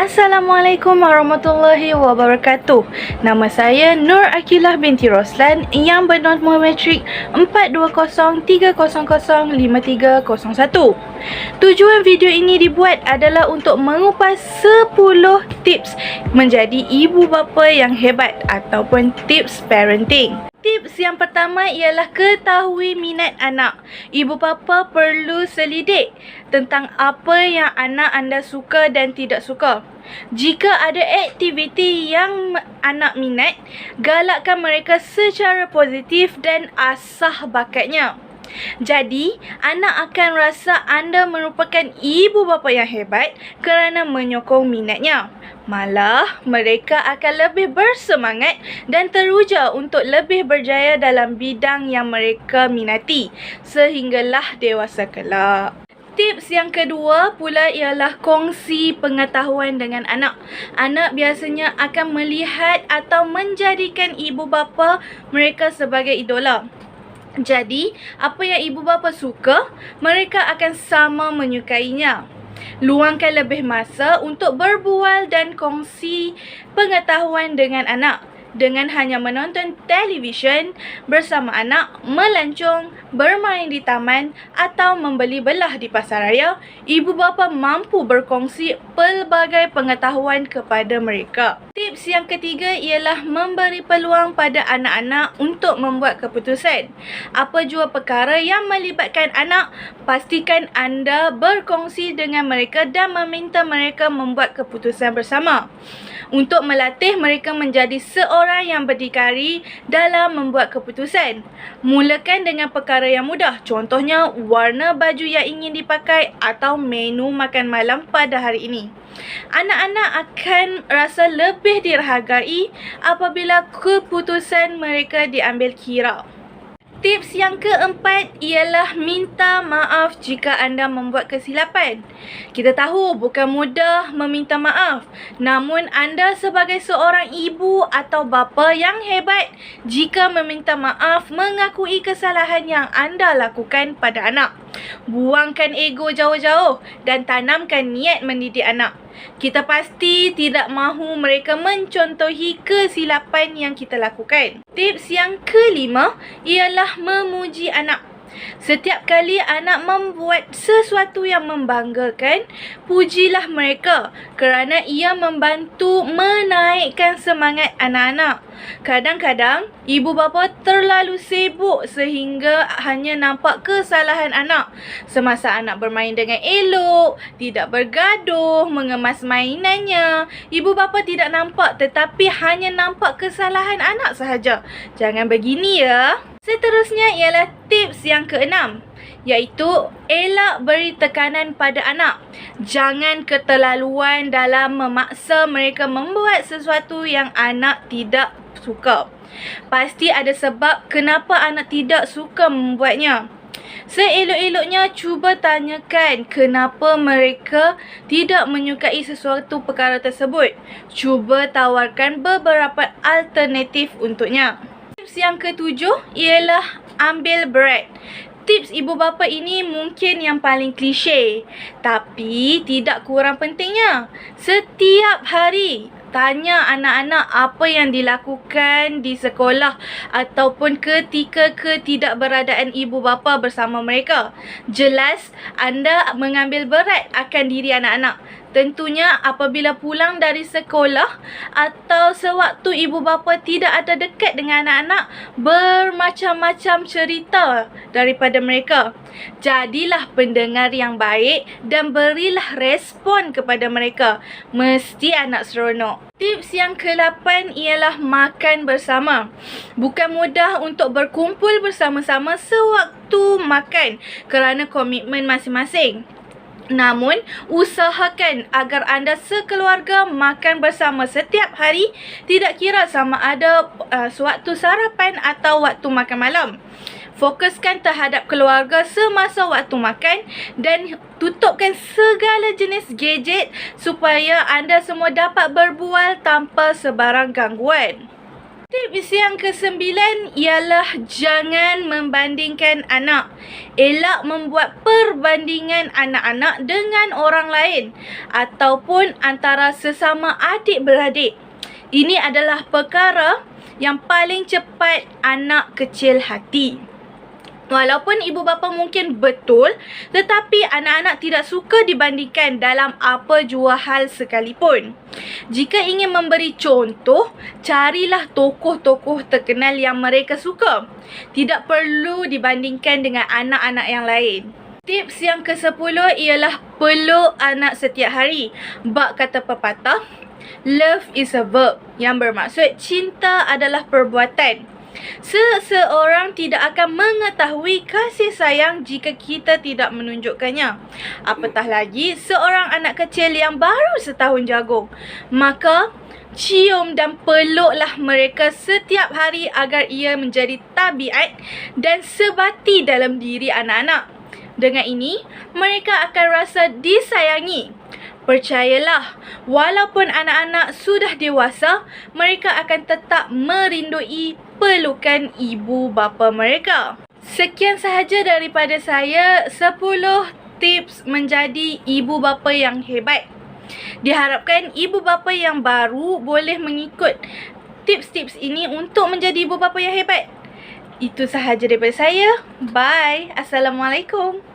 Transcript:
Assalamualaikum warahmatullahi wabarakatuh. Nama saya Nur Akilah binti Roslan yang bernombor metrik 420300531. Tujuan video ini dibuat adalah untuk mengupas 10 tips menjadi ibu bapa yang hebat ataupun tips parenting. Tips yang pertama ialah ketahui minat anak. Ibu bapa perlu selidik tentang apa yang anak anda suka dan tidak suka. Jika ada aktiviti yang anak minat, galakkan mereka secara positif dan asah bakatnya. Jadi, anak akan rasa anda merupakan ibu bapa yang hebat kerana menyokong minatnya. Malah, mereka akan lebih bersemangat dan teruja untuk lebih berjaya dalam bidang yang mereka minati sehinggalah dewasa kelak. Tips yang kedua pula ialah kongsi pengetahuan dengan anak. Anak biasanya akan melihat atau menjadikan ibu bapa mereka sebagai idola. Jadi, apa yang ibu bapa suka, mereka akan sama menyukainya. Luangkan lebih masa untuk berbual dan kongsi pengetahuan dengan anak. Dengan hanya menonton televisyen bersama anak, melancong, bermain di taman atau membeli belah di pasaraya, ibu bapa mampu berkongsi pelbagai pengetahuan kepada mereka. Tips yang ketiga ialah memberi peluang pada anak-anak untuk membuat keputusan. Apa jua perkara yang melibatkan anak, pastikan anda berkongsi dengan mereka dan meminta mereka membuat keputusan bersama. Untuk melatih mereka menjadi seorang yang berdikari dalam membuat keputusan. Mulakan dengan perkara yang mudah, contohnya warna baju yang ingin dipakai atau menu makan malam pada hari ini. Anak-anak akan rasa lebih dihargai apabila keputusan mereka diambil kira. Tips yang keempat ialah minta maaf jika anda membuat kesilapan. Kita tahu bukan mudah meminta maaf, namun anda sebagai seorang ibu atau bapa yang hebat jika meminta maaf mengakui kesalahan yang anda lakukan pada anak. Buangkan ego jauh-jauh dan tanamkan niat mendidik anak. Kita pasti tidak mahu mereka mencontohi kesilapan yang kita lakukan. Tips yang kelima ialah memuji anak. Setiap kali anak membuat sesuatu yang membanggakan, pujilah mereka kerana ia membantu menaikkan semangat anak-anak. Kadang-kadang, ibu bapa terlalu sibuk sehingga hanya nampak kesalahan anak. Semasa anak bermain dengan elok, tidak bergaduh, mengemas mainannya, ibu bapa tidak nampak tetapi hanya nampak kesalahan anak sahaja. Jangan begini ya. Seterusnya ialah tips yang keenam, iaitu elak beri tekanan pada anak. Jangan keterlaluan dalam memaksa mereka membuat sesuatu yang anak tidak suka. Pasti ada sebab kenapa anak tidak suka membuatnya. Seelok-eloknya cuba tanyakan kenapa mereka tidak menyukai sesuatu perkara tersebut. Cuba tawarkan beberapa alternatif untuknya. Tips yang ketujuh ialah ambil berat. Tips ibu bapa ini mungkin yang paling klise, tapi tidak kurang pentingnya. Setiap hari, tanya anak-anak apa yang dilakukan di sekolah ataupun ketika ketidakberadaan ibu bapa bersama mereka. Jelas anda mengambil berat akan diri anak-anak. Tentunya apabila pulang dari sekolah atau sewaktu ibu bapa tidak ada dekat dengan anak-anak, bermacam-macam cerita daripada mereka. Jadilah pendengar yang baik dan berilah respon kepada mereka. Mesti anak seronok. Tips yang ke-8 ialah makan bersama. Bukan mudah untuk berkumpul bersama-sama sewaktu makan kerana komitmen masing-masing. Namun, usahakan agar anda sekeluarga makan bersama setiap hari, tidak kira sama ada sewaktu sarapan atau waktu makan malam. Fokuskan terhadap keluarga semasa waktu makan dan tutupkan segala jenis gadget supaya anda semua dapat berbual tanpa sebarang gangguan. Tips yang ke-9 ialah jangan membandingkan anak. Elak membuat perbandingan anak-anak dengan orang lain ataupun antara sesama adik-beradik. Ini adalah perkara yang paling cepat anak kecil hati. Walaupun ibu bapa mungkin betul, tetapi anak-anak tidak suka dibandingkan dalam apa jua hal sekalipun. Jika ingin memberi contoh, carilah tokoh-tokoh terkenal yang mereka suka. Tidak perlu dibandingkan dengan anak-anak yang lain. Tips yang ke-10 ialah peluk anak setiap hari. Bak kata pepatah, love is a verb, yang bermaksud cinta adalah perbuatan. Seseorang tidak akan mengetahui kasih sayang jika kita tidak menunjukkannya. Apatah lagi seorang anak kecil yang baru setahun jagung. Maka cium dan peluklah mereka setiap hari agar ia menjadi tabiat dan sebati dalam diri anak-anak. Dengan ini, mereka akan rasa disayangi. Percayalah, walaupun anak-anak sudah dewasa, mereka akan tetap merindui pelukan ibu bapa mereka. Sekian sahaja daripada saya, 10 tips menjadi ibu bapa yang hebat. Diharapkan ibu bapa yang baru boleh mengikut tips-tips ini untuk menjadi ibu bapa yang hebat. Itu sahaja daripada saya. Bye. Assalamualaikum.